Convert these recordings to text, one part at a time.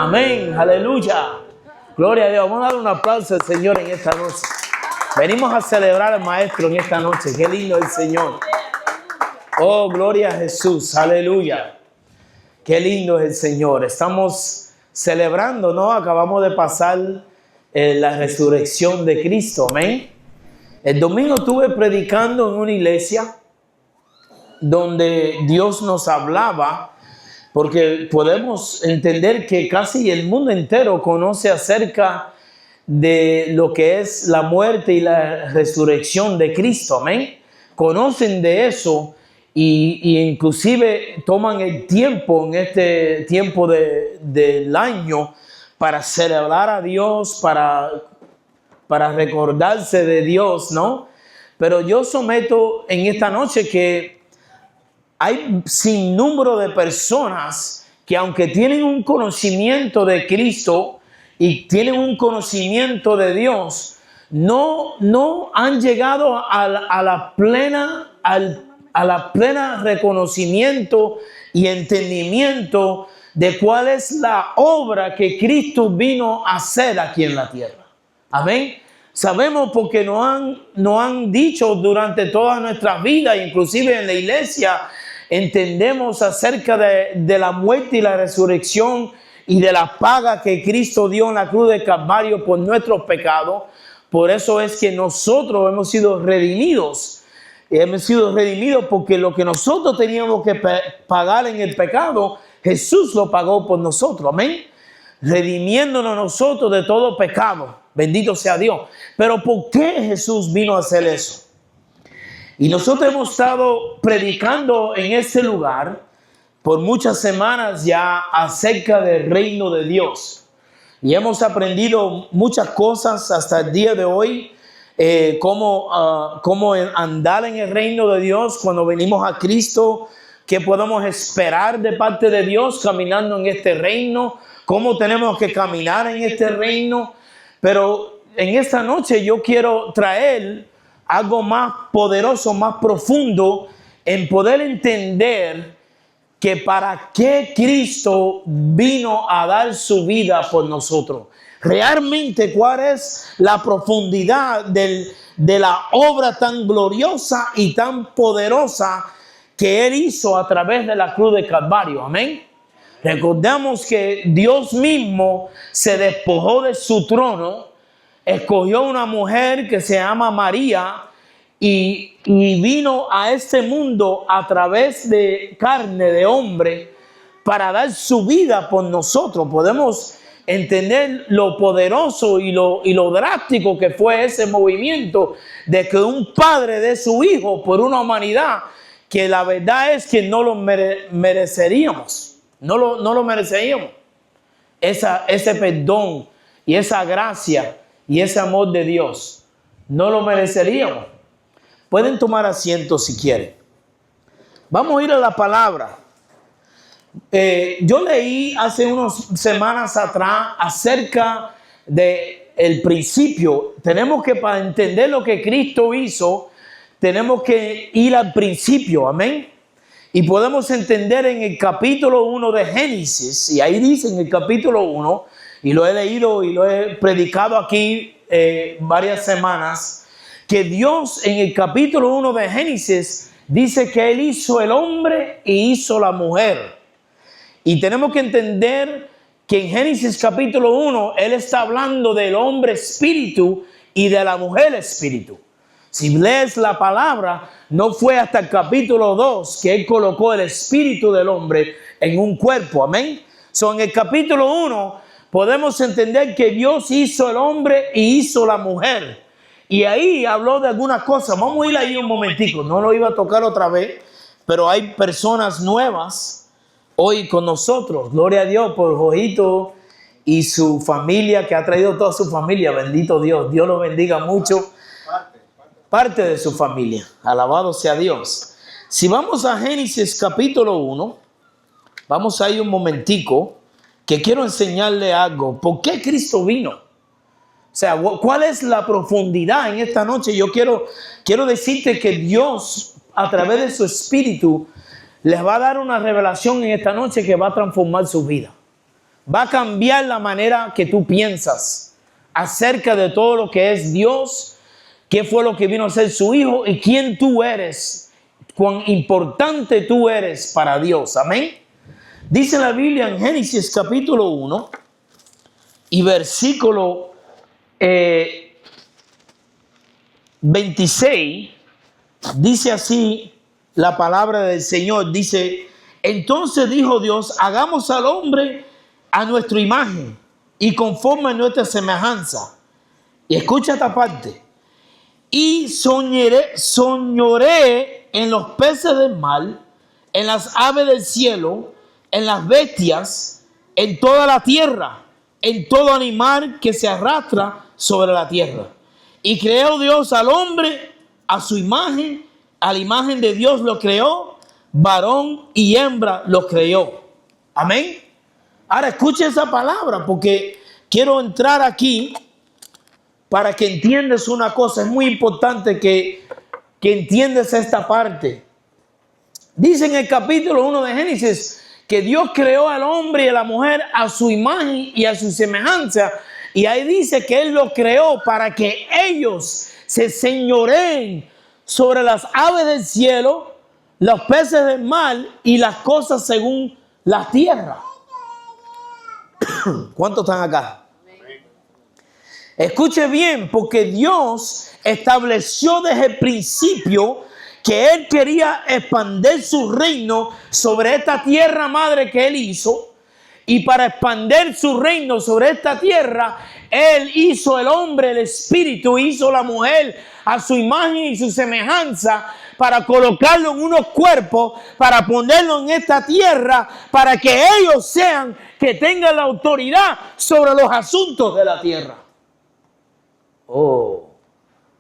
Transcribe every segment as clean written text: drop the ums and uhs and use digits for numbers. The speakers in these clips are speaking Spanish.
Amén, aleluya. Gloria a Dios. Vamos a dar un aplauso al Señor en esta noche. Venimos a celebrar al Maestro en esta noche. Qué lindo el Señor. Oh, gloria a Jesús, aleluya. Qué lindo es el Señor. Estamos celebrando, ¿no? Acabamos de pasar la resurrección de Cristo, amén. El domingo estuve predicando en una iglesia donde Dios nos hablaba, porque podemos entender que casi el mundo entero conoce acerca de lo que es la muerte y la resurrección de Cristo, amén. Conocen de eso y inclusive toman el tiempo en este tiempo del año para celebrar a Dios, para recordarse de Dios, ¿no? Pero yo someto en esta noche que hay sin número de personas que, aunque tienen un conocimiento de Cristo y tienen un conocimiento de Dios, no han llegado a la plena reconocimiento y entendimiento de cuál es la obra que Cristo vino a hacer aquí en la tierra. Amén. Sabemos porque nos han dicho durante toda nuestra vida, inclusive en la iglesia, entendemos acerca de la muerte y la resurrección y de la paga que Cristo dio en la cruz de Calvario por nuestros pecados. Por eso es que nosotros hemos sido redimidos. Hemos sido redimidos porque lo que nosotros teníamos que pagar en el pecado, Jesús lo pagó por nosotros. Amén. Redimiéndonos nosotros de todo pecado. Bendito sea Dios. Pero ¿por qué Jesús vino a hacer eso? Y nosotros hemos estado predicando en este lugar por muchas semanas ya acerca del reino de Dios. Y hemos aprendido muchas cosas hasta el día de hoy. Cómo andar en el reino de Dios cuando venimos a Cristo. ¿Qué podemos esperar de parte de Dios caminando en este reino? ¿Cómo tenemos que caminar en este reino? Pero en esta noche yo quiero traer algo más poderoso, más profundo, en poder entender que para qué Cristo vino a dar su vida por nosotros. Realmente, ¿cuál es la profundidad de la obra tan gloriosa y tan poderosa que Él hizo a través de la cruz de Calvario? Amén. Recordamos que Dios mismo se despojó de su trono, escogió una mujer que se llama María y vino a este mundo a través de carne de hombre para dar su vida por nosotros. Podemos entender lo poderoso y lo drástico que fue ese movimiento de que un padre dé su hijo por una humanidad que la verdad es que no lo mereceríamos. No lo merecíamos. Ese perdón y esa gracia y ese amor de Dios. No lo mereceríamos. Pueden tomar asiento si quieren. Vamos a ir a la palabra. Yo leí hace unas semanas atrás acerca del principio. Tenemos que, para entender lo que Cristo hizo, tenemos que ir al principio. Amén. Y podemos entender en el capítulo 1 de Génesis, y ahí dice en el capítulo 1, y lo he leído y lo he predicado aquí varias semanas, que Dios en el capítulo 1 de Génesis dice que Él hizo el hombre y hizo la mujer. Y tenemos que entender que en Génesis capítulo 1, Él está hablando del hombre espíritu y de la mujer espíritu. Si lees la palabra, no fue hasta el capítulo 2 que Él colocó el espíritu del hombre en un cuerpo. Amén. En el capítulo 1 podemos entender que Dios hizo el hombre y hizo la mujer. Y ahí habló de algunas cosas. Vamos a ir ahí un momentico. No lo iba a tocar otra vez, pero hay personas nuevas hoy con nosotros. Gloria a Dios por Jojito y su familia, que ha traído toda su familia. Bendito Dios. Dios lo bendiga mucho. Parte de su familia. Alabado sea Dios. Si vamos a Génesis capítulo 1, vamos a ir un momentico, que quiero enseñarle algo. ¿Por qué Cristo vino? O sea, ¿cuál es la profundidad en esta noche? Yo quiero decirte que Dios, a través de su Espíritu, les va a dar una revelación en esta noche que va a transformar su vida. va a cambiar la manera que tú piensas acerca de todo lo que es Dios, qué fue lo que vino a ser su Hijo y quién tú eres, cuán importante tú eres para Dios. Amén. Dice la Biblia en Génesis capítulo 1 y versículo 26, dice así la palabra del Señor. Dice: entonces dijo Dios, hagamos al hombre a nuestra imagen y conforme a nuestra semejanza. Y escucha esta parte. Y soñaré en los peces del mar, en las aves del cielo, en las bestias, en toda la tierra, en todo animal que se arrastra sobre la tierra. Y creó Dios al hombre a su imagen, a la imagen de Dios lo creó, varón y hembra lo creó. Amén. Ahora escuche esa palabra porque quiero entrar aquí para que entiendas una cosa. Es muy importante que entiendas esta parte. Dice en el capítulo 1 de Génesis que Dios creó al hombre y a la mujer a su imagen y a su semejanza. Y ahí dice que Él lo creó para que ellos se señoreen sobre las aves del cielo, los peces del mar y las cosas según la tierra. ¿Cuántos están acá? Escuche bien, porque Dios estableció desde el principio que Él quería expandir su reino sobre esta tierra madre que Él hizo. Y para expandir su reino sobre esta tierra, Él hizo el hombre, el espíritu, hizo la mujer a su imagen y su semejanza, para colocarlo en unos cuerpos, para ponerlo en esta tierra, para que ellos sean que tengan la autoridad sobre los asuntos de la tierra. Oh,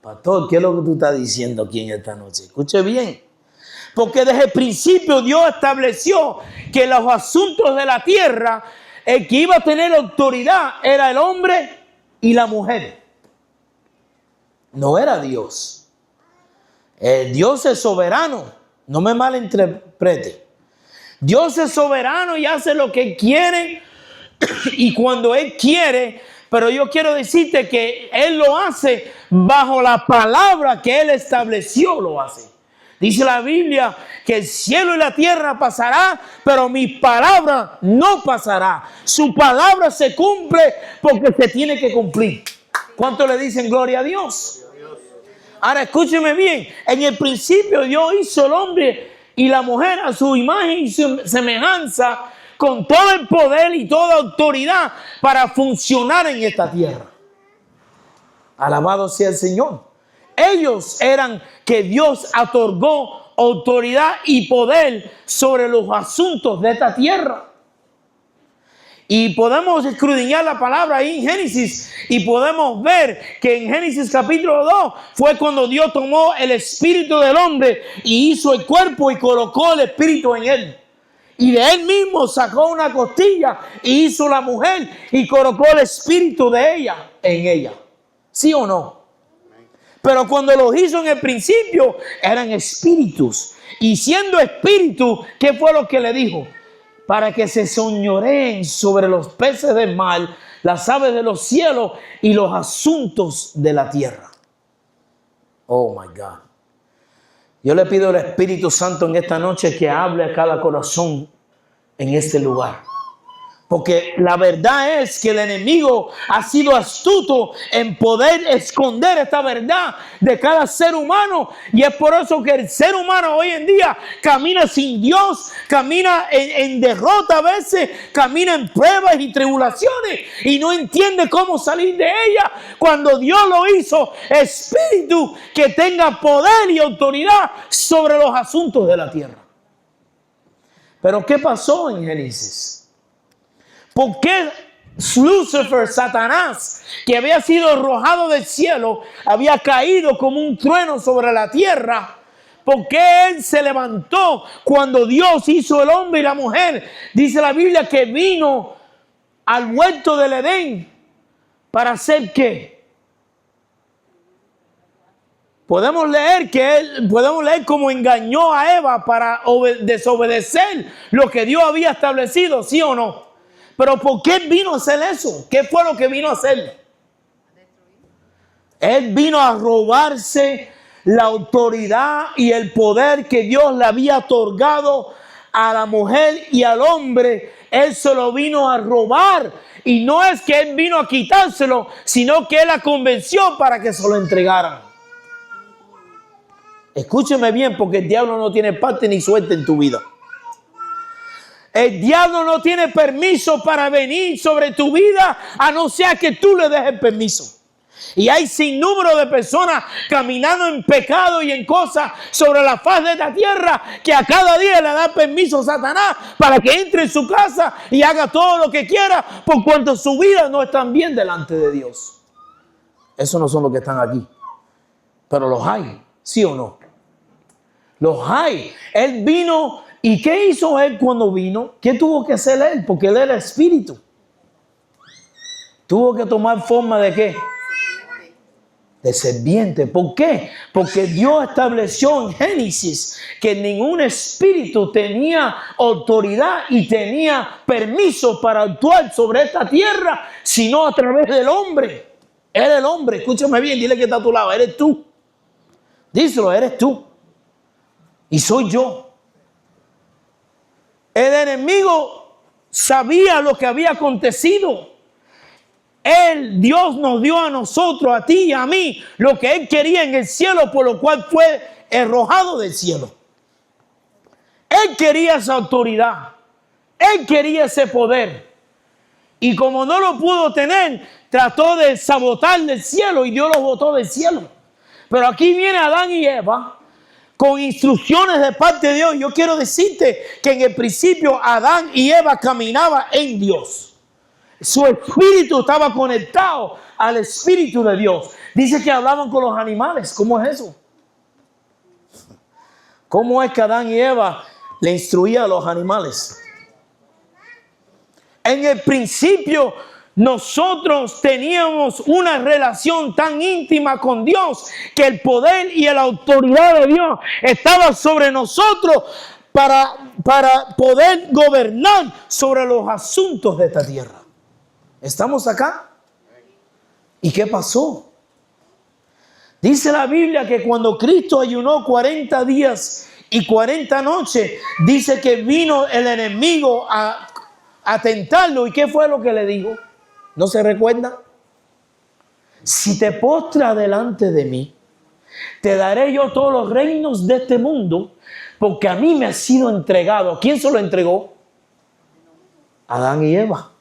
pastor, ¿qué es lo que tú estás diciendo aquí en esta noche? Escuche bien. Porque desde el principio Dios estableció que los asuntos de la tierra, el que iba a tener autoridad era el hombre y la mujer. No era Dios. Dios es soberano. No me malinterprete. Dios es soberano y hace lo que Él quiere y cuando Él quiere. Pero yo quiero decirte que Él lo hace bajo la palabra que Él estableció, lo hace. Dice la Biblia que el cielo y la tierra pasará, pero mi palabra no pasará. Su palabra se cumple porque se tiene que cumplir. ¿Cuánto le dicen gloria a Dios? Ahora escúcheme bien. En el principio Dios hizo el hombre y la mujer a su imagen y su semejanza, con todo el poder y toda autoridad para funcionar en esta tierra. Alabado sea el Señor. Ellos eran que Dios otorgó autoridad y poder sobre los asuntos de esta tierra. Y podemos escudriñar la palabra ahí en Génesis y podemos ver que en Génesis capítulo 2 fue cuando Dios tomó el espíritu del hombre y hizo el cuerpo y colocó el espíritu en él. Y de él mismo sacó una costilla y hizo la mujer y colocó el espíritu de ella en ella. ¿Sí o no? Pero cuando los hizo en el principio eran espíritus. Y siendo espíritu, ¿qué fue lo que le dijo? Para que se señoreen sobre los peces del mar, las aves de los cielos y los asuntos de la tierra. Oh my God. Yo le pido al Espíritu Santo en esta noche que hable a cada corazón en este lugar. Porque la verdad es que el enemigo ha sido astuto en poder esconder esta verdad de cada ser humano. Y es por eso que el ser humano hoy en día camina sin Dios, camina en derrota a veces, camina en pruebas y tribulaciones y no entiende cómo salir de ella. Cuando Dios lo hizo, espíritu que tenga poder y autoridad sobre los asuntos de la tierra. Pero ¿qué pasó en Génesis? ¿Por qué Lucifer, Satanás, que había sido arrojado del cielo, había caído como un trueno sobre la tierra? ¿Por qué él se levantó cuando Dios hizo el hombre y la mujer? Dice la Biblia que vino al huerto del Edén para hacer ¿qué? Podemos leer cómo engañó a Eva para desobedecer lo que Dios había establecido, ¿sí o no? Pero ¿por qué vino a hacer eso? ¿Qué fue lo que vino a hacer? Él vino a robarse la autoridad y el poder que Dios le había otorgado a la mujer y al hombre. Él se lo vino a robar. Y no es que él vino a quitárselo, sino que él la convenció para que se lo entregaran. Escúcheme bien, porque el diablo no tiene parte ni suerte en tu vida. El diablo no tiene permiso para venir sobre tu vida, a no ser que tú le des el permiso. Y hay sin número de personas caminando en pecado y en cosas sobre la faz de esta tierra, que a cada día le da permiso a Satanás para que entre en su casa y haga todo lo que quiera, por cuanto su vida no está bien delante de Dios. Esos no son los que están aquí, pero los hay, ¿sí o no? Los hay. Él vino. ¿Y qué hizo él cuando vino? ¿Qué tuvo que hacer él? Porque él era espíritu. Tuvo que tomar forma ¿de qué? De serpiente. ¿Por qué? Porque Dios estableció en Génesis que ningún espíritu tenía autoridad y tenía permiso para actuar sobre esta tierra, sino a través del hombre. Él es el hombre. Escúchame bien, dile que está a tu lado. Eres tú. Díselo, eres tú. Y soy yo. El enemigo sabía lo que había acontecido. Dios nos dio a nosotros, a ti y a mí, lo que Él quería en el cielo, por lo cual fue arrojado del cielo. Él quería esa autoridad. Él quería ese poder. Y como no lo pudo tener, trató de sabotar del cielo y Dios lo botó del cielo. Pero aquí viene Adán y Eva con instrucciones de parte de Dios. Yo quiero decirte que en el principio Adán y Eva caminaban en Dios. Su espíritu estaba conectado al espíritu de Dios. Dice que hablaban con los animales. ¿Cómo es eso? ¿Cómo es que Adán y Eva le instruían a los animales? En el principio nosotros teníamos una relación tan íntima con Dios que el poder y la autoridad de Dios estaba sobre nosotros para poder gobernar sobre los asuntos de esta tierra. ¿Estamos acá? ¿Y qué pasó? Dice la Biblia que cuando Cristo ayunó 40 días y 40 noches, dice que vino el enemigo a tentarlo. ¿Y qué fue lo que le dijo? ¿No se recuerda? Si te postras delante de mí, te daré yo todos los reinos de este mundo, porque a mí me ha sido entregado. ¿Quién se lo entregó? Adán y Eva.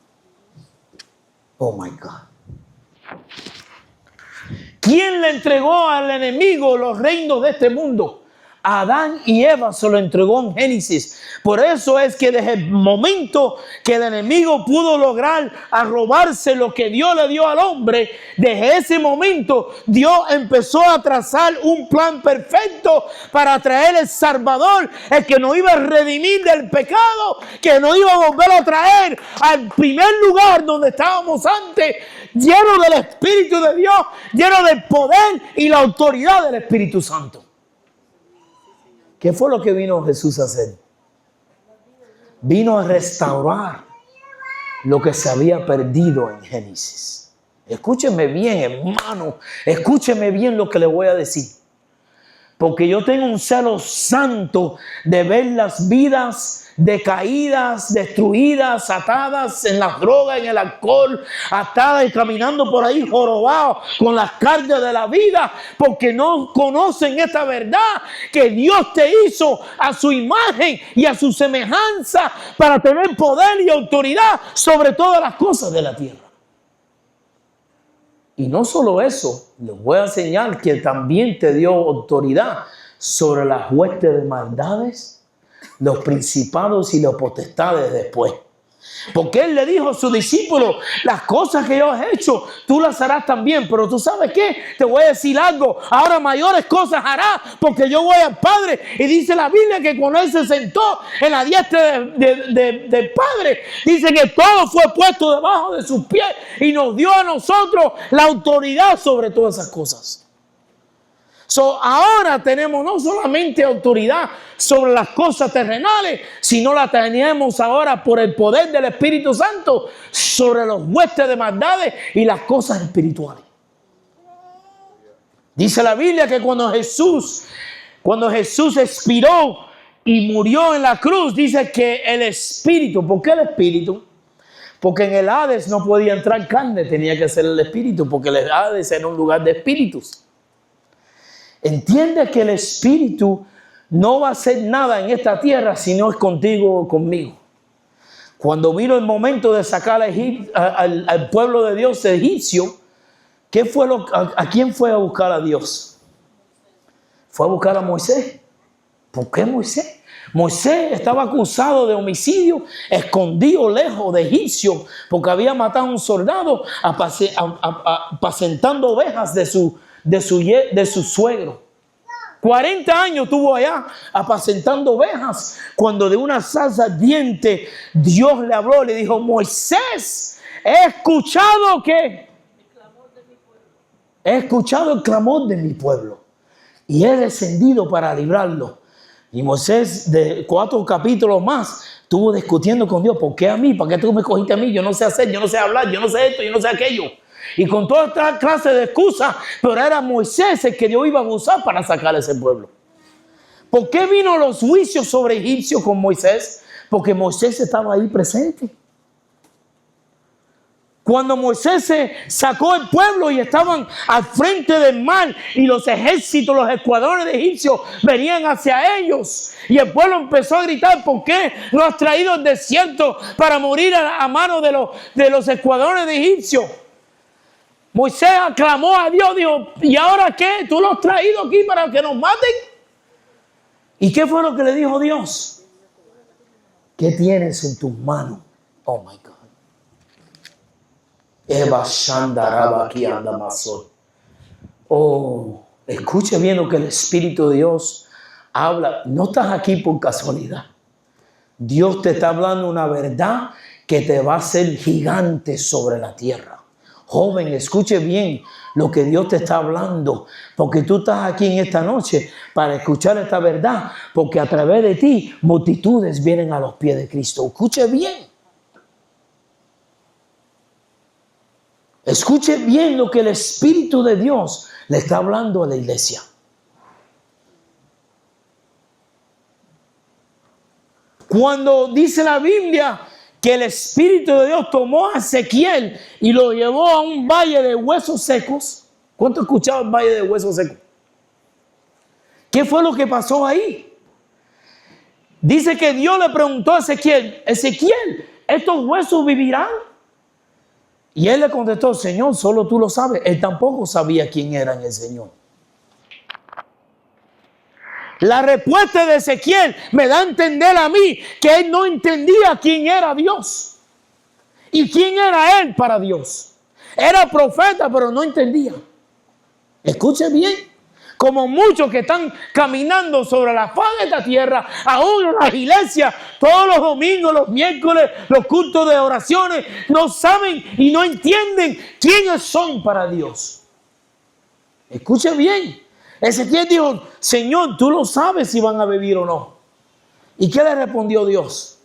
Oh my God. ¿Quién le entregó al enemigo los reinos de este mundo? Adán y Eva se lo entregó en Génesis. Por eso es que desde el momento que el enemigo pudo lograr robarse lo que Dios le dio al hombre, desde ese momento Dios empezó a trazar un plan perfecto para traer el Salvador, el que nos iba a redimir del pecado, que nos iba a volver a traer al primer lugar donde estábamos antes, lleno del Espíritu de Dios, lleno del poder y la autoridad del Espíritu Santo. ¿Qué fue lo que vino Jesús a hacer? Vino a restaurar lo que se había perdido en Génesis. Escúcheme bien, hermano. Escúcheme bien lo que le voy a decir. Porque yo tengo un celo santo de ver las vidas decaídas, destruidas, atadas en las drogas, en el alcohol, atadas y caminando por ahí jorobados con las cargas de la vida, porque no conocen esta verdad, que Dios te hizo a su imagen y a su semejanza para tener poder y autoridad sobre todas las cosas de la tierra. Y no solo eso, les voy a enseñar que también te dio autoridad sobre las huestes de maldades, los principados y los potestades después. Porque Él le dijo a sus discípulos, las cosas que yo he hecho, tú las harás también. Pero tú sabes qué, te voy a decir algo, ahora mayores cosas hará, porque yo voy al Padre. Y dice la Biblia que cuando Él se sentó en la diestra del Padre, dice que todo fue puesto debajo de sus pies y nos dio a nosotros la autoridad sobre todas esas cosas. Ahora tenemos no solamente autoridad sobre las cosas terrenales, sino la tenemos ahora por el poder del Espíritu Santo sobre los huestes de maldades y las cosas espirituales. Dice la Biblia que cuando Jesús expiró y murió en la cruz, dice que el Espíritu, ¿por qué el Espíritu? Porque en el Hades no podía entrar carne, tenía que ser el Espíritu, porque el Hades era un lugar de espíritus. Entiende que el Espíritu no va a hacer nada en esta tierra si no es contigo o conmigo. Cuando vino el momento de sacar al pueblo de Dios egipcio, ¿a quién fue a buscar a Dios? Fue a buscar a Moisés. ¿Por qué Moisés? Moisés estaba acusado de homicidio, escondido lejos de egipcio, porque había matado a un soldado apacentando ovejas de su suegro. 40 años tuvo allá apacentando ovejas, cuando de una zarza ardiente Dios le habló, le dijo: Moisés, he escuchado el clamor de mi pueblo y he descendido para librarlo. Y Moisés, de 4 capítulos más, estuvo discutiendo con Dios: ¿por qué a mí? ¿Para qué tú me cogiste a mí? Yo no sé hacer, yo no sé hablar, yo no sé esto, yo no sé aquello. Y con toda esta clase de excusas, pero era Moisés el que Dios iba a usar para sacar a ese pueblo. ¿Por qué vino los juicios sobre egipcios con Moisés? Porque Moisés estaba ahí presente. Cuando Moisés se sacó el pueblo y estaban al frente del mar y los ejércitos, los escuadrones de egipcios venían hacia ellos, y el pueblo empezó a gritar: ¿por qué lo has traído al desierto para morir a mano de los escuadrones de egipcios? Moisés aclamó a Dios, dijo: ¿y ahora qué? ¿Tú lo has traído aquí para que nos maten? ¿Y qué fue lo que le dijo Dios? ¿Qué tienes en tus manos? Oh my God. Oh, escuche bien lo que el Espíritu de Dios habla. No estás aquí por casualidad. Dios te está hablando una verdad que te va a hacer gigante sobre la tierra. Joven, escuche bien lo que Dios te está hablando, porque tú estás aquí en esta noche para escuchar esta verdad, porque a través de ti multitudes vienen a los pies de Cristo. Escuche bien. Escuche bien lo que el Espíritu de Dios le está hablando a la iglesia. Cuando dice la Biblia que el Espíritu de Dios tomó a Ezequiel y lo llevó a un valle de huesos secos. ¿Cuánto escuchaba el valle de huesos secos? ¿Qué fue lo que pasó ahí? Dice que Dios le preguntó a Ezequiel: Ezequiel, ¿estos huesos vivirán? Y él le contestó: Señor, solo tú lo sabes. Él tampoco sabía quién era el Señor. La respuesta de Ezequiel me da a entender a mí que él no entendía quién era Dios y quién era él para Dios. Era profeta, pero no entendía. Escuche bien. Como muchos que están caminando sobre la faz de esta tierra, aún en las iglesias, todos los domingos, los miércoles, los cultos de oraciones, no saben y no entienden quiénes son para Dios. Escuche bien. Ezequiel dijo: Señor, tú lo sabes si van a vivir o no. ¿Y qué le respondió Dios?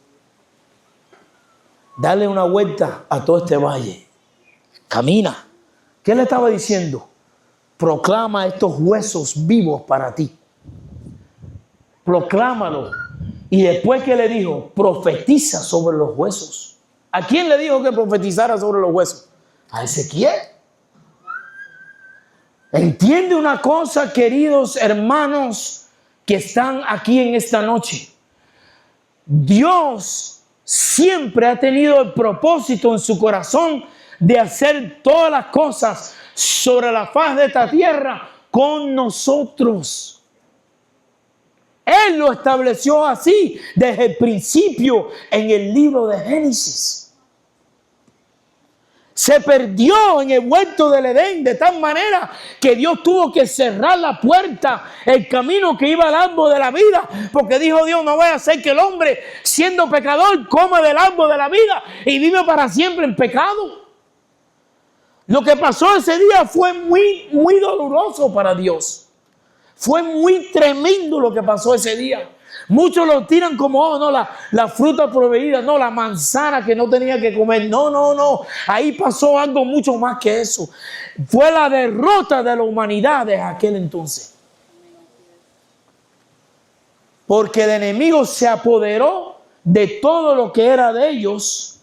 Dale una vuelta a todo este valle. Camina. ¿Qué le estaba diciendo? Proclama estos huesos vivos para ti. Proclámalo. Y después, ¿qué le dijo? Profetiza sobre los huesos. ¿A quién le dijo que profetizara sobre los huesos? A Ezequiel. Entiende una cosa, queridos hermanos que están aquí en esta noche. Dios siempre ha tenido el propósito en su corazón de hacer todas las cosas sobre la faz de esta tierra con nosotros. Él lo estableció así desde el principio en el libro de Génesis. Se perdió en el huerto del Edén de tal manera que Dios tuvo que cerrar la puerta, el camino que iba al árbol de la vida, porque dijo Dios: no voy a hacer que el hombre, siendo pecador, coma del árbol de la vida y vive para siempre en pecado. Lo que pasó ese día fue muy, muy doloroso para Dios. Fue muy tremendo lo que pasó ese día. Muchos lo tiran como, oh, no, la fruta prohibida, no, la manzana que no tenía que comer. No. Ahí pasó algo mucho más que eso. Fue la derrota de la humanidad de aquel entonces. Porque el enemigo se apoderó de todo lo que era de ellos,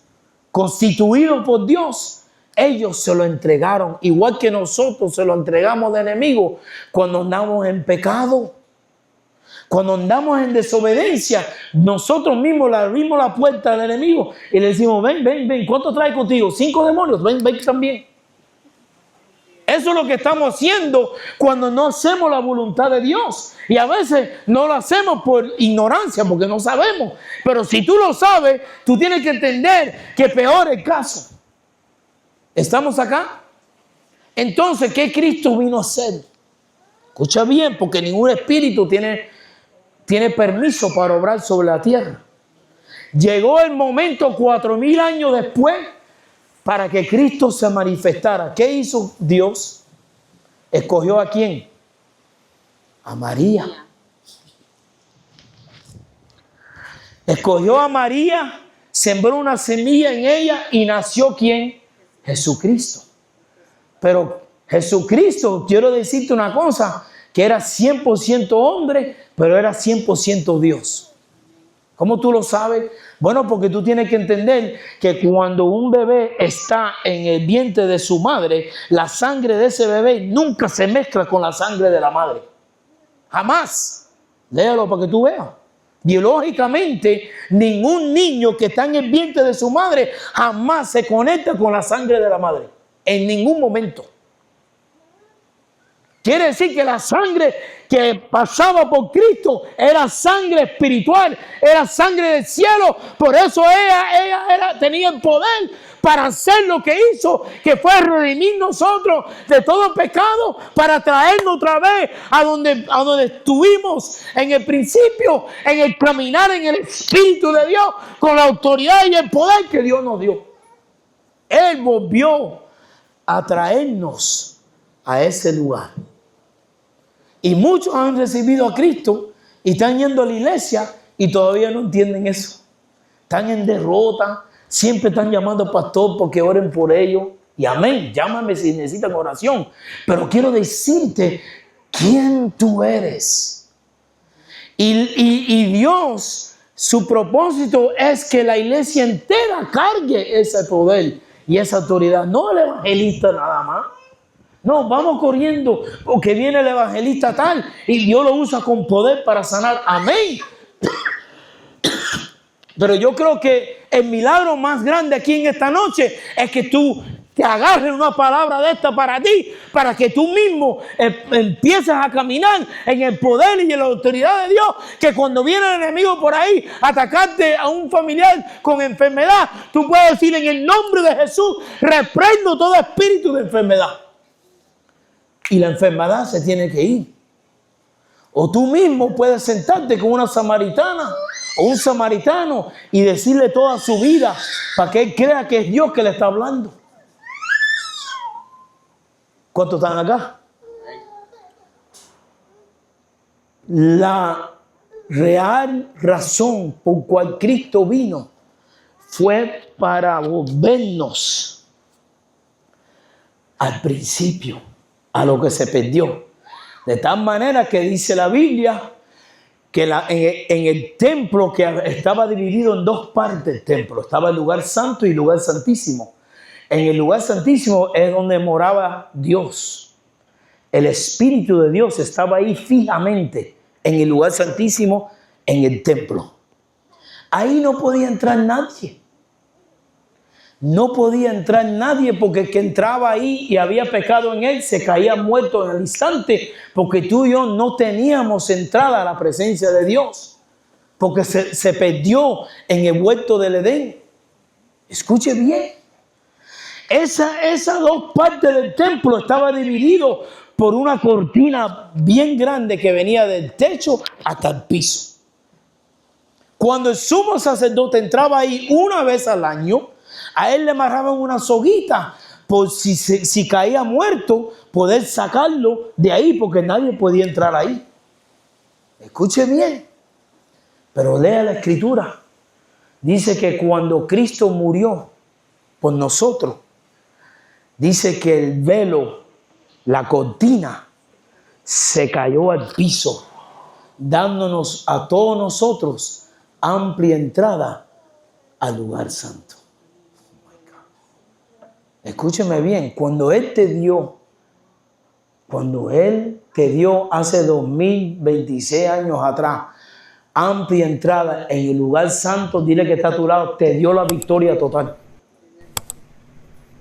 constituido por Dios. Ellos se lo entregaron, igual que nosotros se lo entregamos al enemigo cuando andamos en pecado. Cuando andamos en desobediencia, nosotros mismos le abrimos la puerta al enemigo y le decimos, ven, ¿cuánto traes contigo? 5 demonios, ven también. Eso es lo que estamos haciendo cuando no hacemos la voluntad de Dios. Y a veces no lo hacemos por ignorancia, porque no sabemos. Pero si tú lo sabes, tú tienes que entender que peor es el caso. ¿Estamos acá? Entonces, ¿qué Cristo vino a hacer? Escucha bien, porque ningún espíritu tiene permiso para obrar sobre la tierra. Llegó el momento 4000 años después para que Cristo se manifestara. ¿Qué hizo Dios? ¿Escogió a quién? A María. Escogió a María, sembró una semilla en ella y nació ¿quién? Jesucristo. Pero Jesucristo, quiero decirte una cosa, que era 100% hombre, pero era 100% Dios. ¿Cómo tú lo sabes? Bueno, porque tú tienes que entender que cuando un bebé está en el vientre de su madre, la sangre de ese bebé nunca se mezcla con la sangre de la madre. Jamás. Léalo para que tú veas. Biológicamente, ningún niño que está en el vientre de su madre jamás se conecta con la sangre de la madre. En ningún momento. Quiere decir que la sangre que pasaba por Cristo era sangre espiritual, era sangre del cielo. Por eso ella tenía el poder para hacer lo que hizo, que fue redimir nosotros de todo pecado, para traernos otra vez a donde estuvimos en el principio, en el caminar en el Espíritu de Dios, con la autoridad y el poder que Dios nos dio. Él volvió a traernos a ese lugar. Y muchos han recibido a Cristo y están yendo a la iglesia y todavía no entienden eso. Están en derrota, siempre están llamando al pastor porque oren por ellos. Y amén, llámame si necesitan oración. Pero quiero decirte quién tú eres. Y Dios, su propósito es que la iglesia entera cargue ese poder y esa autoridad. No el evangelista nada más. No, vamos corriendo porque viene el evangelista tal y Dios lo usa con poder para sanar. Amén. Pero yo creo que el milagro más grande aquí en esta noche es que tú te agarres una palabra de esta para ti, para que tú mismo empieces a caminar en el poder y en la autoridad de Dios, que cuando viene el enemigo por ahí a atacarte a un familiar con enfermedad, tú puedes decir en el nombre de Jesús, reprendo todo espíritu de enfermedad. Y la enfermedad se tiene que ir. O tú mismo puedes sentarte con una samaritana o un samaritano y decirle toda su vida para que él crea que es Dios que le está hablando. ¿Cuántos están acá? La real razón por cual Cristo vino fue para volvernos al principio, a lo que se perdió. De tal manera que dice la Biblia que en el templo, que estaba dividido en dos partes el templo, estaba el lugar santo y el lugar santísimo. En el lugar santísimo es donde moraba Dios. El Espíritu de Dios estaba ahí fijamente en el lugar santísimo, en el templo. Ahí no podía entrar nadie. No podía entrar nadie porque el que entraba ahí y había pecado en él se caía muerto en el instante, porque tú y yo no teníamos entrada a la presencia de Dios, porque se perdió en el huerto del Edén. Escuche bien. Esas dos partes del templo estaban divididas por una cortina bien grande que venía del techo hasta el piso. Cuando el sumo sacerdote entraba ahí una vez al año, a él le amarraban una soguita por si caía muerto, poder sacarlo de ahí, porque nadie podía entrar ahí. Escuche bien, pero lea la Escritura. Dice que cuando Cristo murió por nosotros, dice que el velo, la cortina, se cayó al piso, dándonos a todos nosotros amplia entrada al lugar santo. Escúcheme bien, cuando Él te dio hace 2026 años atrás, amplia entrada en el lugar santo, dile que está a tu lado, te dio la victoria total.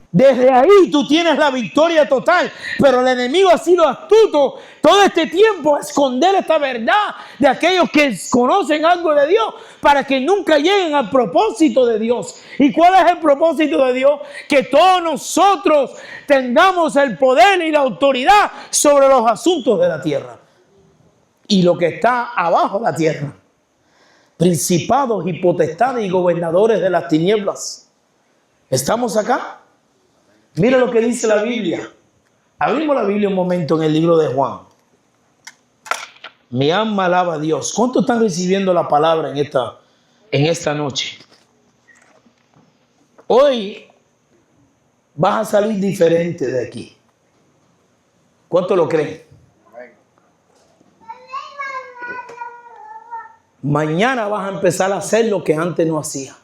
Desde ahí tú tienes la victoria total, pero el enemigo ha sido astuto todo este tiempo a esconder esta verdad de aquellos que conocen algo de Dios para que nunca lleguen al propósito de Dios. ¿Y cuál es el propósito de Dios? Que todos nosotros tengamos el poder y la autoridad sobre los asuntos de la tierra y lo que está abajo de la tierra. Principados y potestades y gobernadores de las tinieblas. ¿Estamos acá? Mira lo que dice la Biblia. Abrimos la Biblia un momento en el libro de Juan. Mi alma alaba a Dios. ¿Cuántos están recibiendo la palabra en esta noche? Hoy vas a salir diferente de aquí. ¿Cuántos lo creen? Mañana vas a empezar a hacer lo que antes no hacía.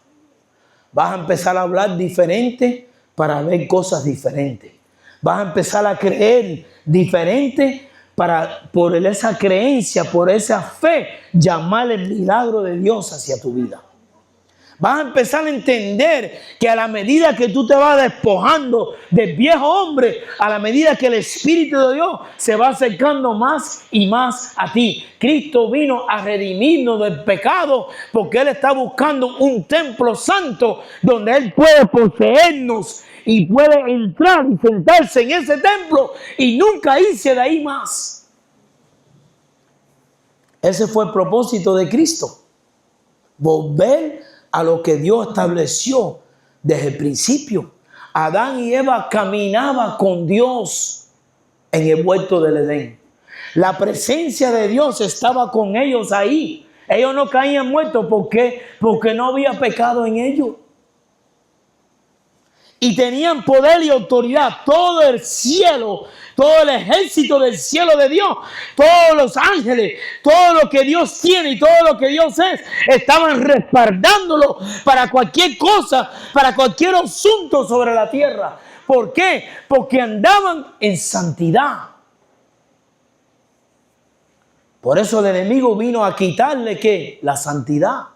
Vas a empezar a hablar diferente para ver cosas diferentes. Vas a empezar a creer diferente para, por esa creencia, por esa fe, llamar el milagro de Dios hacia tu vida. Vas a empezar a entender que a la medida que tú te vas despojando del viejo hombre, a la medida que el Espíritu de Dios se va acercando más y más a ti. Cristo vino a redimirnos del pecado porque Él está buscando un templo santo donde Él puede poseernos y puede entrar y sentarse en ese templo y nunca irse de ahí más. Ese fue el propósito de Cristo. Volver a lo que Dios estableció desde el principio. Adán y Eva caminaban con Dios en el huerto del Edén. La presencia de Dios estaba con ellos ahí. Ellos no caían muertos porque no había pecado en ellos. Y tenían poder y autoridad. Todo el cielo, todo el ejército del cielo de Dios, todos los ángeles, todo lo que Dios tiene y todo lo que Dios es, estaban respaldándolo para cualquier cosa, para cualquier asunto sobre la tierra. ¿Por qué? Porque andaban en santidad. Por eso el enemigo vino a quitarle ¿qué? La santidad.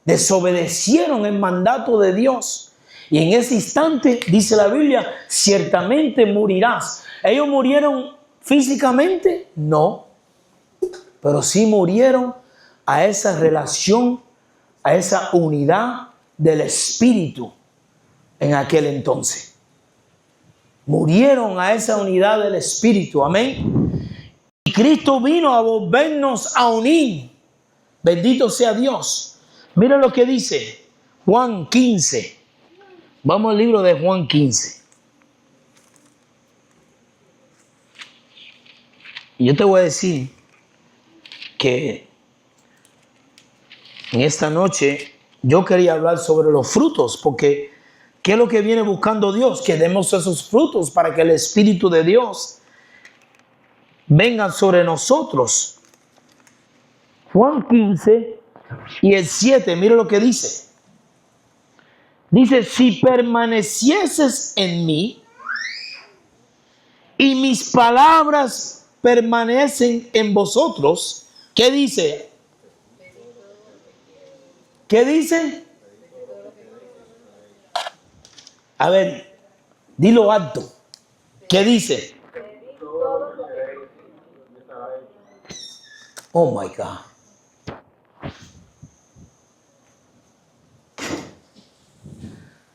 Desobedecieron el mandato de Dios. Y en ese instante, dice la Biblia, ciertamente morirás. ¿Ellos murieron físicamente? No. Pero sí murieron a esa relación, a esa unidad del Espíritu en aquel entonces. Murieron a esa unidad del Espíritu. Amén. Y Cristo vino a volvernos a unir. Bendito sea Dios. Mira lo que dice Juan 15. Vamos al libro de Juan 15. Y yo te voy a decir que en esta noche yo quería hablar sobre los frutos, porque ¿qué es lo que viene buscando Dios? Que demos esos frutos para que el Espíritu de Dios venga sobre nosotros. Juan 15 y el 7, mira lo que dice. Dice, si permanecieses en mí y mis palabras permanecen en vosotros, ¿qué dice? ¿Qué dice? A ver, dilo alto. ¿Qué dice? Oh my God.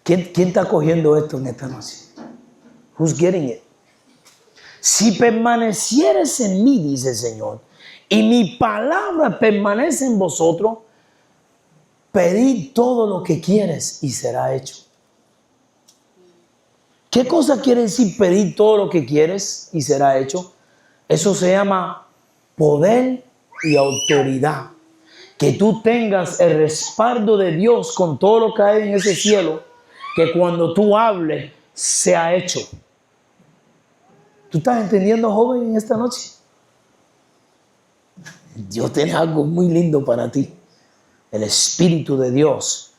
¿Quién está cogiendo esto en esta noche? Who's getting it? Si permanecieres en mí, dice el Señor, y mi palabra permanece en vosotros, pedid todo lo que quieres y será hecho. ¿Qué cosa quiere decir pedir todo lo que quieres y será hecho? Eso se llama poder y autoridad. Que tú tengas el respaldo de Dios con todo lo que hay en ese cielo, que cuando tú hables, sea hecho. ¿Tú estás entendiendo, joven, en esta noche? Dios tiene algo muy lindo para ti. El Espíritu de Dios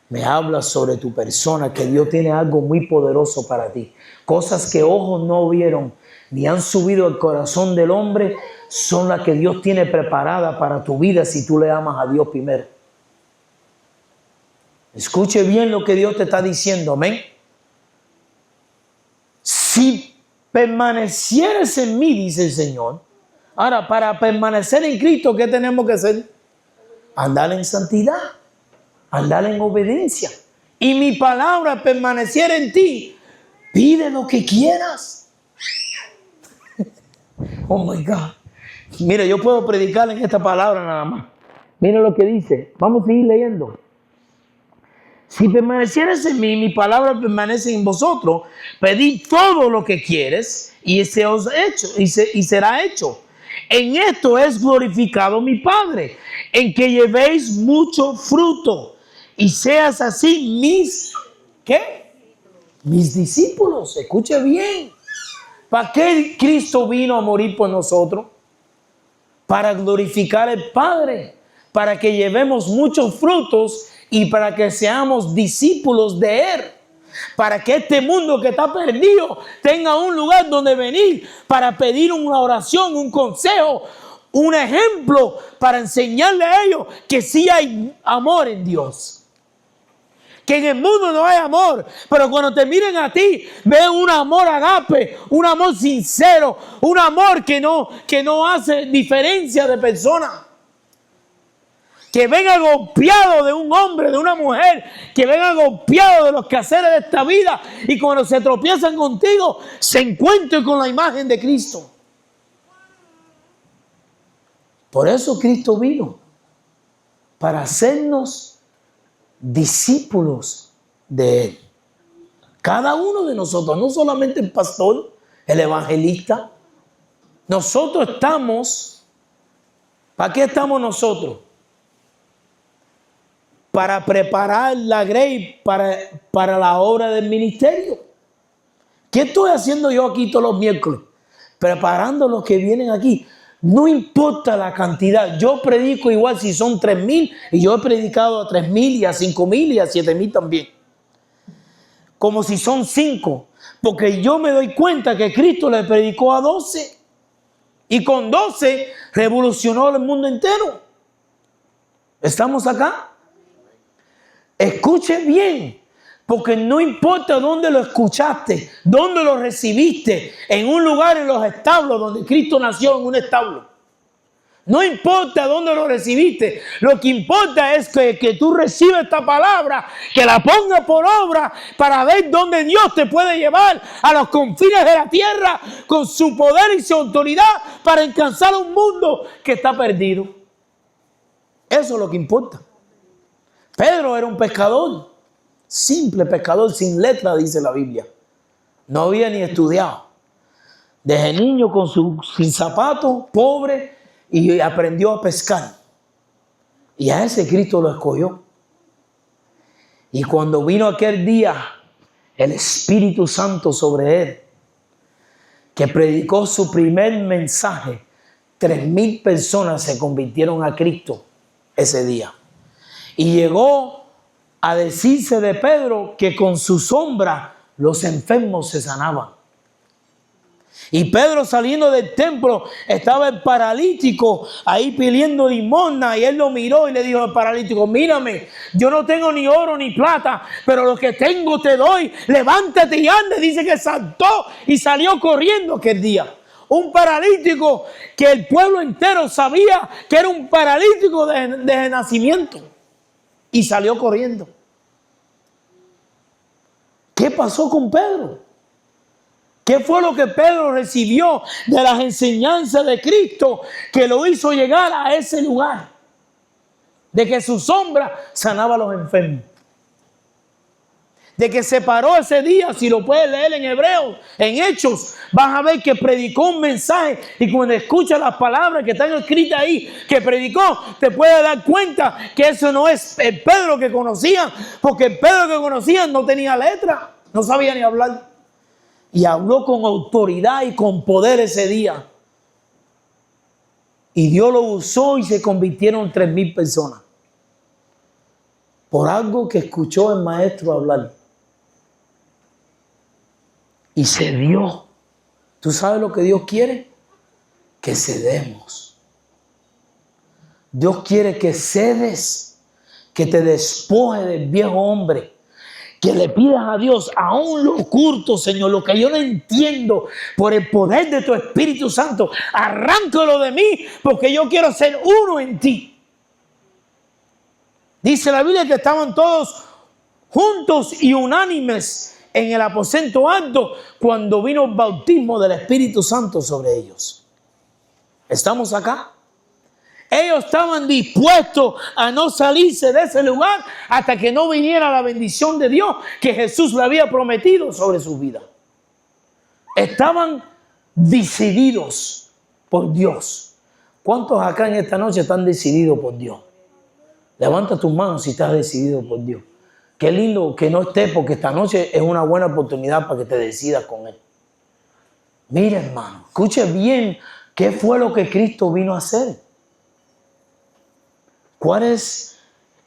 me habla sobre tu persona, que Dios tiene algo muy poderoso para ti. Cosas que ojos no vieron ni han subido al corazón del hombre, son las que Dios tiene preparada para tu vida si tú le amas a Dios primero. Escuche bien lo que Dios te está diciendo, amén. Si permanecieres en mí, dice el Señor. Ahora, para permanecer en Cristo, ¿qué tenemos que hacer? Andar en santidad, andar en obediencia. Y mi palabra permaneciera en ti. Pide lo que quieras. Oh my God. Mira, yo puedo predicar en esta palabra nada más. Mira lo que dice. Vamos a seguir leyendo. Si permanecieres en mí, mi palabra permanece en vosotros, pedid todo lo que quieres y se os hecho, y será hecho. En esto es glorificado mi Padre, en que llevéis mucho fruto y seas así ¿qué? Mis discípulos. Escuche bien. ¿Para qué Cristo vino a morir por nosotros? Para glorificar al Padre, para que llevemos muchos frutos y para que seamos discípulos de Él. Para que este mundo que está perdido tenga un lugar donde venir para pedir una oración, un consejo, un ejemplo para enseñarle a ellos que sí hay amor en Dios. Que en el mundo no hay amor, pero cuando te miren a ti, ven un amor agape, un amor sincero, un amor que no hace diferencia de persona. Que venga golpeado de un hombre, de una mujer, que venga golpeado de los quehaceres de esta vida y cuando se tropiezan contigo, se encuentren con la imagen de Cristo. Por eso Cristo vino, para hacernos discípulos de Él. Cada uno de nosotros, no solamente el pastor, el evangelista. Nosotros estamos, ¿para qué estamos nosotros? Para preparar la grey para la obra del ministerio. ¿Qué estoy haciendo yo aquí todos los miércoles? Preparando los que vienen aquí. No importa la cantidad. Yo predico igual si son 3,000 y yo he predicado a 3,000 y a 5,000 y a 7,000 también. Como si son 5. Porque yo me doy cuenta que Cristo le predicó a 12. Y con 12 revolucionó el mundo entero. ¿Estamos acá? Escuche bien, porque no importa dónde lo escuchaste, dónde lo recibiste, en un lugar en los establos donde Cristo nació, en un establo. No importa dónde lo recibiste, lo que importa es que tú recibas esta palabra, que la pongas por obra para ver dónde Dios te puede llevar a los confines de la tierra con su poder y su autoridad para alcanzar un mundo que está perdido. Eso es lo que importa. Pedro era un pescador, simple pescador, sin letra, dice la Biblia. No había ni estudiado. Desde niño sin zapatos, pobre, y aprendió a pescar. Y a ese Cristo lo escogió. Y cuando vino aquel día, el Espíritu Santo sobre él, que predicó su primer mensaje, 3,000 personas se convirtieron a Cristo ese día. Y llegó a decirse de Pedro que con su sombra los enfermos se sanaban. Y Pedro, saliendo del templo, estaba el paralítico ahí pidiendo limosna, y él lo miró y le dijo al paralítico: mírame, yo no tengo ni oro ni plata, pero lo que tengo te doy, levántate y anda. Dice que saltó y salió corriendo aquel día. Un paralítico que el pueblo entero sabía que era un paralítico de nacimiento. Y salió corriendo. ¿Qué pasó con Pedro? ¿Qué fue lo que Pedro recibió de las enseñanzas de Cristo que lo hizo llegar a ese lugar? De que su sombra sanaba a los enfermos. de que se paró ese día. Si lo puedes leer en Hebreos, en Hechos, vas a ver que predicó un mensaje, y cuando escuchas las palabras que están escritas ahí, que predicó, te puedes dar cuenta que eso no es el Pedro que conocían, porque el Pedro que conocían no tenía letra, no sabía ni hablar, y habló con autoridad y con poder ese día, y Dios lo usó y se convirtieron 3,000 personas por algo que escuchó el maestro hablar. Y se dio. ¿Tú sabes lo que Dios quiere? Que cedemos. Dios quiere que cedes, que te despoje del viejo hombre, que le pidas a Dios, aún lo oculto, Señor, lo que yo no entiendo, por el poder de tu Espíritu Santo, arráncalo de mí, porque yo quiero ser uno en ti. Dice la Biblia que estaban todos juntos y unánimes en el aposento alto cuando vino el bautismo del Espíritu Santo sobre ellos. ¿Estamos acá? Ellos estaban dispuestos a no salirse de ese lugar hasta que no viniera la bendición de Dios que Jesús le había prometido sobre su vida. Estaban decididos por Dios. ¿Cuántos acá en esta noche están decididos por Dios? Levanta tus manos si estás decidido por Dios. Qué lindo que no estés, porque esta noche es una buena oportunidad para que te decidas con Él. Mira, hermano, escuche bien qué fue lo que Cristo vino a hacer. ¿Cuál es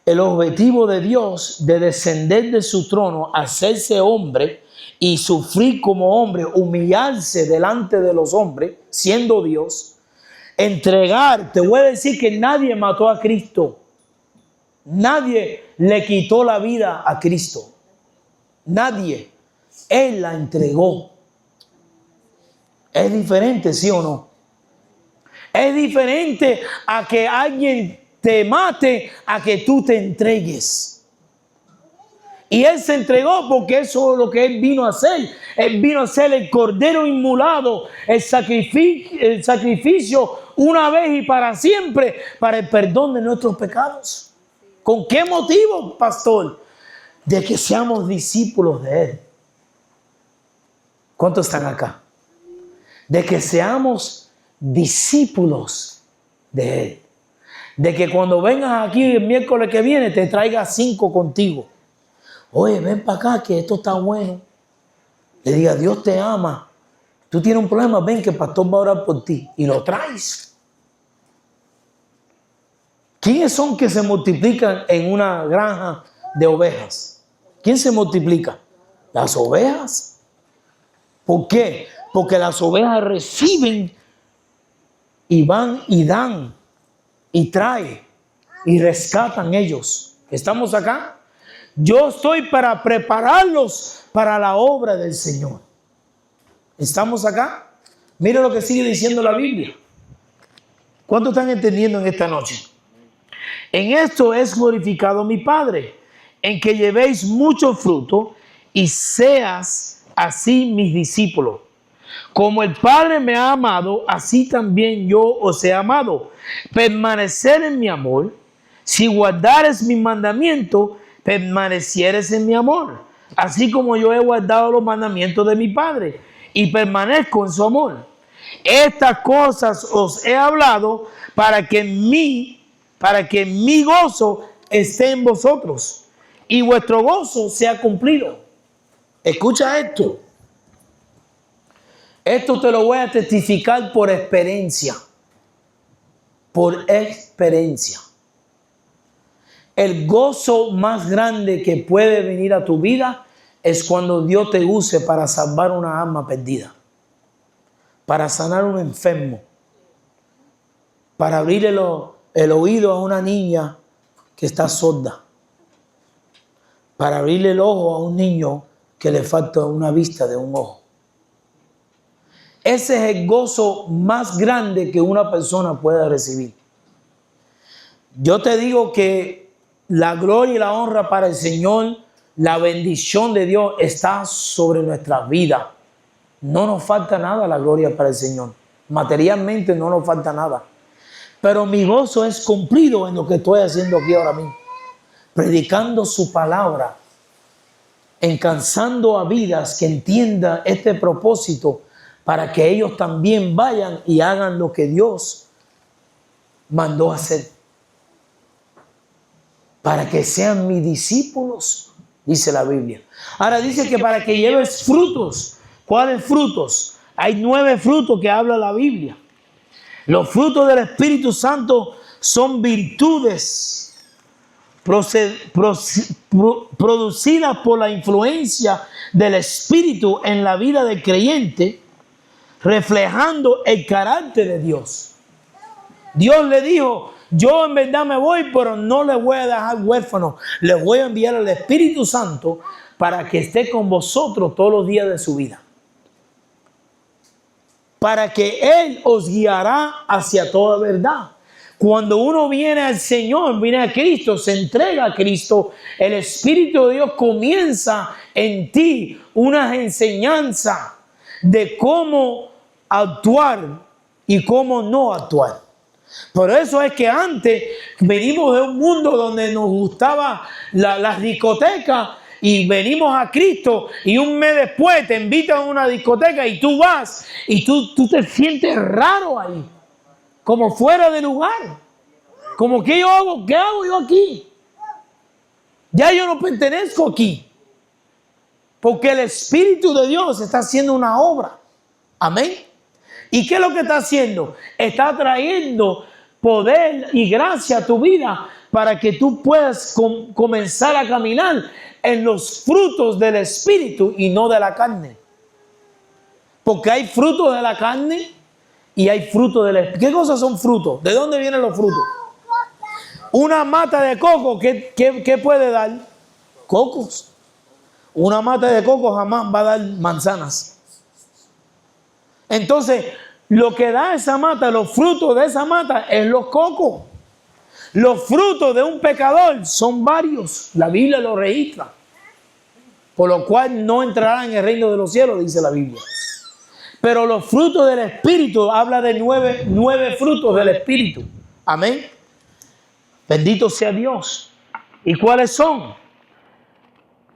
el objetivo de Dios de descender de su trono, hacerse hombre y sufrir como hombre, humillarse delante de los hombres, siendo Dios? Entregar, te voy a decir que nadie mató a Cristo. Nadie le quitó la vida a Cristo. Nadie. Él la entregó. Es diferente, ¿sí o no? Es diferente a que alguien te mate, a que tú te entregues. Y Él se entregó porque eso es lo que Él vino a hacer. Él vino a ser el cordero inmolado, el sacrificio una vez y para siempre, para el perdón de nuestros pecados. ¿Con qué motivo, pastor? De que seamos discípulos de Él. ¿Cuántos están acá? De que seamos discípulos de Él. De que cuando vengas aquí el miércoles que viene te traigas 5 contigo. Oye, ven para acá que esto está bueno. Le diga, Dios te ama. Tú tienes un problema, ven que el pastor va a orar por ti. Y lo traes. ¿Quiénes son que se multiplican en una granja de ovejas? ¿Quién se multiplica? Las ovejas. ¿Por qué? Porque las ovejas reciben y van y dan y traen y rescatan ellos. ¿Estamos acá? Yo estoy para prepararlos para la obra del Señor. ¿Estamos acá? Mira lo que sigue diciendo la Biblia. ¿Cuánto están entendiendo en esta noche? En esto es glorificado mi Padre, en que llevéis mucho fruto y seas así mis discípulos. Como el Padre me ha amado, así también yo os he amado. Permanecer en mi amor. Si guardares mi mandamiento, permanecieres en mi amor. Así como yo he guardado los mandamientos de mi Padre y permanezco en su amor. Estas cosas os he hablado para que mi gozo esté en vosotros y vuestro gozo sea cumplido. Escucha esto. Esto te lo voy a testificar por experiencia. Por experiencia. El gozo más grande que puede venir a tu vida es cuando Dios te use para salvar una alma perdida, para sanar a un enfermo, para abrir el oído a una niña que está sorda, para abrirle el ojo a un niño que le falta una vista de un ojo. Ese es el gozo más grande que una persona pueda recibir. Yo te digo que la gloria y la honra para el Señor, la bendición de Dios está sobre nuestra vida. No nos falta nada la gloria para el Señor. Materialmente no nos falta nada. Pero mi gozo es cumplido en lo que estoy haciendo aquí ahora mismo. Predicando su palabra. encansando a vidas que entiendan este propósito para que ellos también vayan y hagan lo que Dios mandó hacer. Para que sean mis discípulos, dice la Biblia. Ahora dice que para que lleves frutos. ¿Cuáles frutos? Hay 9 frutos que habla la Biblia. Los frutos del Espíritu Santo son virtudes producidas por la influencia del Espíritu en la vida del creyente, reflejando el carácter de Dios. Dios le dijo: yo en verdad me voy, pero no les voy a dejar huérfanos. Les voy a enviar al Espíritu Santo para que esté con vosotros todos los días de su vida. Para que Él os guiará hacia toda verdad. Cuando uno viene al Señor, viene a Cristo, se entrega a Cristo, el Espíritu de Dios comienza en ti una enseñanza de cómo actuar y cómo no actuar. Por eso es que antes venimos de un mundo donde nos gustaba las discotecas y venimos a Cristo y un mes después te invitan a una discoteca y tú vas y tú te sientes raro ahí, como fuera de lugar, como que yo hago, ¿qué hago yo aquí? Ya yo no pertenezco aquí, porque el Espíritu de Dios está haciendo una obra. Amén. ¿Y qué es lo que está haciendo? Está trayendo poder y gracia a tu vida para que tú puedas comenzar a caminar en los frutos del Espíritu y no de la carne. Porque hay frutos de la carne y hay frutos del Espíritu. ¿Qué cosas son frutos? ¿De dónde vienen los frutos? Una mata de coco, ¿qué puede dar? Cocos. Una mata de coco jamás va a dar manzanas. Entonces, lo que da esa mata, los frutos de esa mata, es los cocos. Los frutos de un pecador son varios. La Biblia lo registra. Por lo cual no entrará en el reino de los cielos, dice la Biblia. Pero los frutos del Espíritu, habla de 9 frutos del Espíritu. Amén. Bendito sea Dios. ¿Y cuáles son?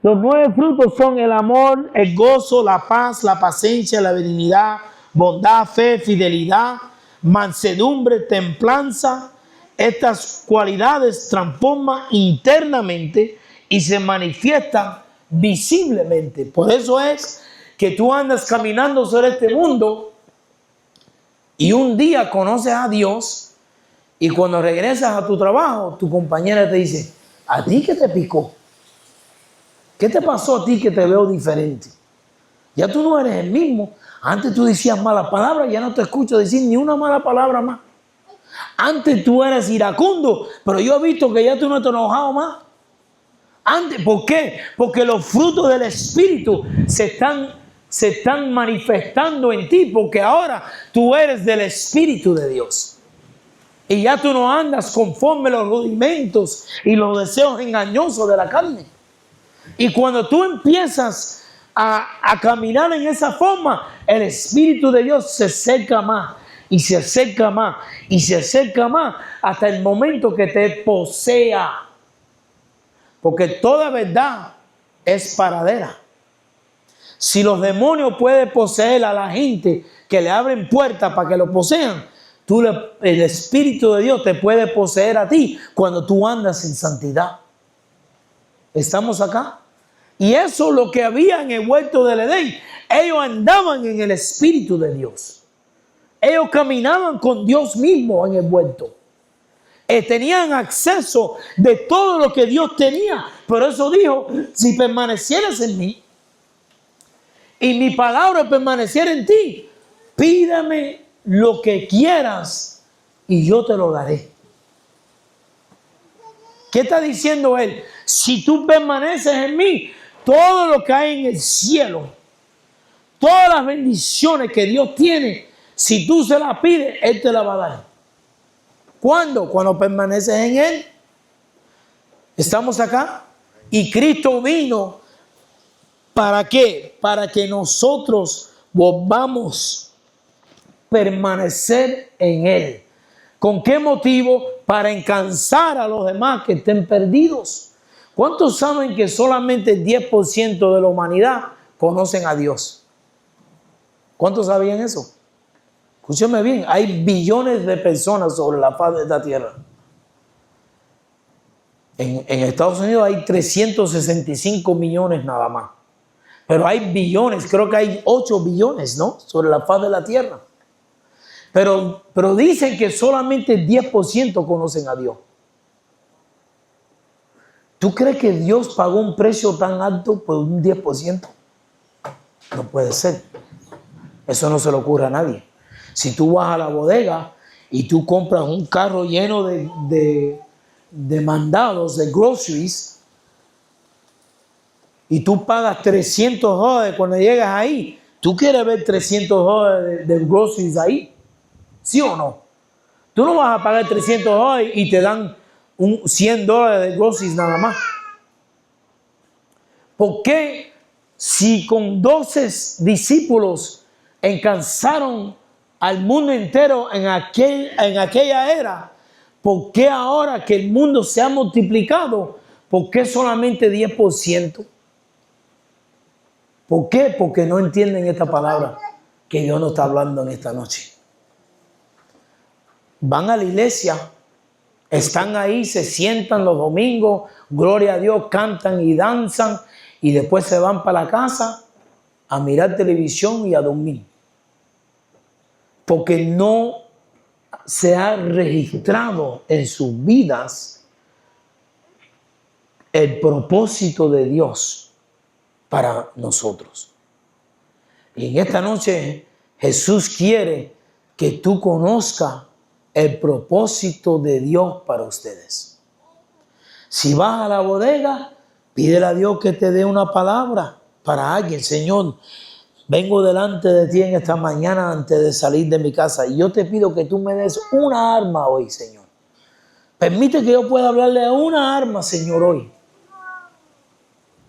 Los 9 frutos son el amor, el gozo, la paz, la paciencia, la benignidad, bondad, fe, fidelidad, mansedumbre, templanza. Estas cualidades transforman internamente y se manifiestan visiblemente. Por eso es que tú andas caminando sobre este mundo y un día conoces a Dios y cuando regresas a tu trabajo, tu compañera te dice: ¿a ti qué te picó? ¿Qué te pasó a ti que te veo diferente? Ya tú no eres el mismo. Antes tú decías malas palabras, ya no te escucho decir ni una mala palabra más. Antes tú eras iracundo, pero yo he visto que ya tú no te has enojado más. Antes, ¿por qué? Porque los frutos del Espíritu se están manifestando en ti, porque ahora tú eres del Espíritu de Dios. Y ya tú no andas conforme los rudimentos y los deseos engañosos de la carne. Y cuando tú empiezas a caminar en esa forma, el Espíritu de Dios se acerca más y se acerca más y se acerca más hasta el momento que te posea. Porque toda verdad es paradera. Si los demonios pueden poseer a la gente que le abren puertas para que lo posean, el Espíritu de Dios te puede poseer a ti cuando tú andas en santidad. ¿Estamos acá? Y eso es lo que había en el huerto del Edén. Ellos andaban en el Espíritu de Dios. Ellos caminaban con Dios mismo en el huerto. Tenían acceso de todo lo que Dios tenía. Por eso dijo: si permanecieras en mí y mi palabra permaneciera en ti, pídame lo que quieras y yo te lo daré. ¿Qué está diciendo él? Si tú permaneces en mí, todo lo que hay en el cielo, todas las bendiciones que Dios tiene, si tú se las pides, Él te las va a dar. ¿Cuándo? Cuando permaneces en Él. ¿Estamos acá? Y Cristo vino, ¿para qué? Para que nosotros volvamos a permanecer en Él. ¿Con qué motivo? Para encansar a los demás que estén perdidos. ¿Cuántos saben que solamente el 10% de la humanidad conocen a Dios? ¿Cuántos sabían eso? Escúchame bien, hay billones de personas sobre la faz de esta tierra. En Estados Unidos hay 365 millones nada más. Pero hay billones, creo que hay 8 billones, ¿no? Sobre la faz de la tierra. Pero dicen que solamente el 10% conocen a Dios. ¿Tú crees que Dios pagó un precio tan alto por un 10%? No puede ser. Eso no se le ocurre a nadie. Si tú vas a la bodega y tú compras un carro lleno de mandados, de groceries, y tú pagas $300 cuando llegas ahí, tú quieres ver $300 de groceries ahí, ¿sí o no? Tú no vas a pagar $300 y te dan $100 de groceries nada más. ¿Por qué si con 12 discípulos alcanzaron al mundo entero en aquella era, por qué ahora que el mundo se ha multiplicado, por qué solamente 10%? ¿Por qué? Porque no entienden esta palabra que Dios nos está hablando en esta noche. Van a la iglesia, están ahí, se sientan los domingos, gloria a Dios, cantan y danzan, y después se van para la casa a mirar televisión y a dormir. Porque no se ha registrado en sus vidas el propósito de Dios para nosotros. Y en esta noche Jesús quiere que tú conozcas el propósito de Dios para ustedes. Si vas a la bodega, pídele a Dios que te dé una palabra para alguien. Señor, vengo delante de ti en esta mañana antes de salir de mi casa y yo te pido que tú me des una arma hoy, Señor. Permite que yo pueda hablarle a una arma, Señor, hoy.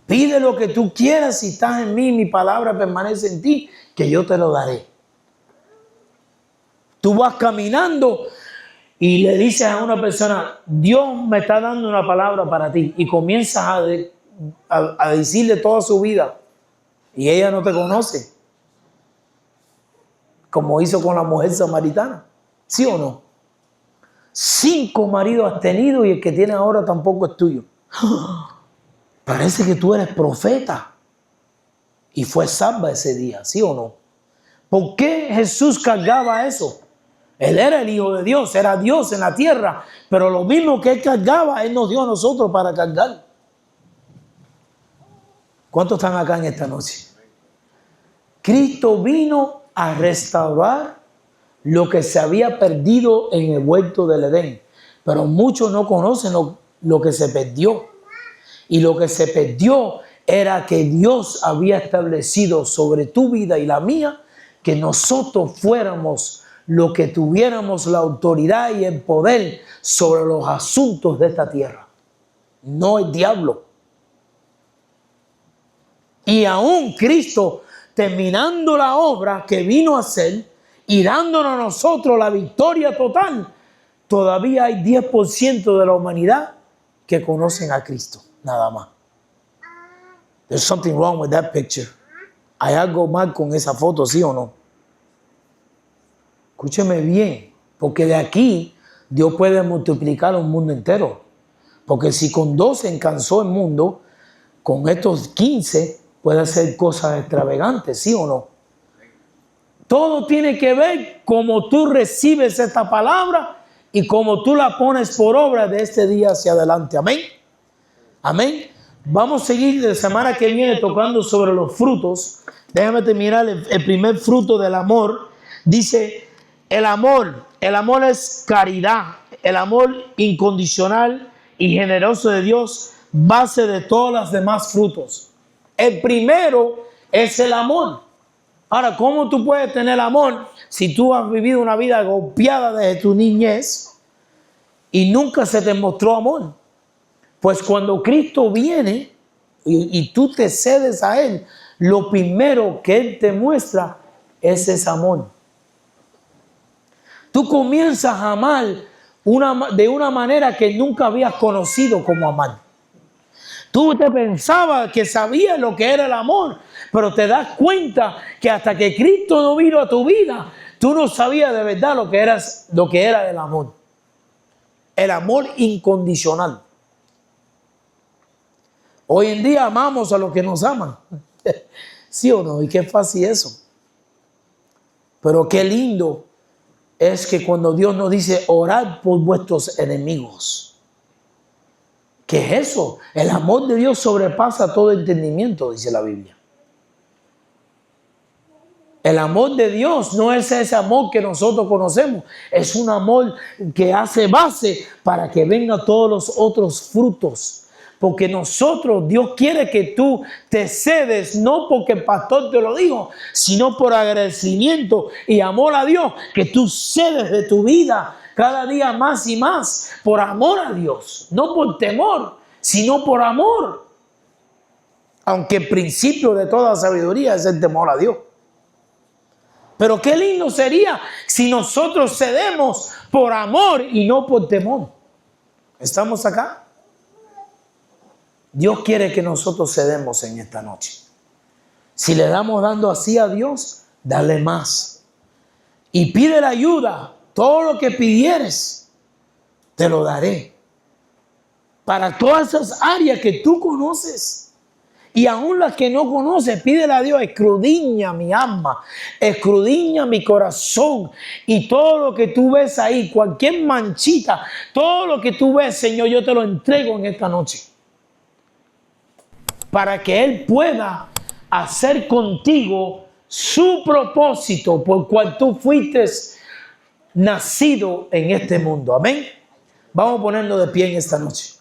Pide lo que tú quieras, si estás en mí, mi palabra permanece en ti, que yo te lo daré. Tú vas caminando y le dices a una persona, Dios me está dando una palabra para ti, y comienzas a decirle toda su vida y ella no te conoce, como hizo con la mujer samaritana, ¿sí o no? 5 maridos has tenido y el que tienes ahora tampoco es tuyo. Parece que tú eres profeta. Y fue salva ese día, ¿sí o no? ¿Por qué Jesús cargaba eso? Él era el Hijo de Dios, era Dios en la tierra, pero lo mismo que Él cargaba, Él nos dio a nosotros para cargar. ¿Cuántos están acá en esta noche? Cristo vino a restaurar lo que se había perdido en el huerto del Edén, pero muchos no conocen lo que se perdió. Y lo que se perdió era que Dios había establecido sobre tu vida y la mía que nosotros fuéramos los que tuviéramos la autoridad y el poder sobre los asuntos de esta tierra, no el diablo. Y aún Cristo, terminando la obra que vino a hacer y dándonos a nosotros la victoria total, todavía hay 10% de la humanidad que conocen a Cristo. Nada más. There's something wrong with that picture. Hay algo mal con esa foto, ¿sí o no? Escúcheme bien, porque de aquí Dios puede multiplicar un mundo entero. Porque si con 12 alcanzó el mundo, con estos 15 puede hacer cosas extravagantes, ¿sí o no? Todo tiene que ver cómo tú recibes esta palabra y cómo tú la pones por obra de este día hacia adelante. Amén. Amén. Vamos a seguir la semana que viene tocando sobre los frutos. Déjame terminar el primer fruto del amor. Dice, el amor es caridad, el amor incondicional y generoso de Dios, base de todos los demás frutos. El primero es el amor. Ahora, ¿cómo tú puedes tener amor si tú has vivido una vida golpeada desde tu niñez y nunca se te mostró amor? Pues cuando Cristo viene y tú te cedes a Él, lo primero que Él te muestra es ese amor. Tú comienzas a amar de una manera que nunca habías conocido como amar. Tú te pensabas que sabías lo que era el amor, pero te das cuenta que hasta que Cristo no vino a tu vida, tú no sabías de verdad lo que era el amor. El amor incondicional. Hoy en día amamos a los que nos aman. ¿Sí o no? Y qué fácil eso. Pero qué lindo es que cuando Dios nos dice, orad por vuestros enemigos. ¿Qué es eso? El amor de Dios sobrepasa todo entendimiento, dice la Biblia. El amor de Dios no es ese amor que nosotros conocemos. Es un amor que hace base para que vengan todos los otros frutos. Porque Dios quiere que tú te cedes, no porque el pastor te lo dijo, sino por agradecimiento y amor a Dios, que tú cedes de tu vida cada día más y más, por amor a Dios, no por temor, sino por amor. Aunque el principio de toda sabiduría es el temor a Dios. Pero qué lindo sería si nosotros cedemos por amor y no por temor. ¿Estamos acá? Dios quiere que nosotros cedemos en esta noche. Si le damos dando así a Dios, dale más. Y pide la ayuda. Todo lo que pidieres, te lo daré. Para todas esas áreas que tú conoces. Y aún las que no conoces, pídele a Dios, escudriña mi alma, escudriña mi corazón. Y todo lo que tú ves ahí, cualquier manchita, todo lo que tú ves, Señor, yo te lo entrego en esta noche. Para que Él pueda hacer contigo su propósito por cual tú fuiste nacido en este mundo. Amén. Vamos a ponernos de pie en esta noche.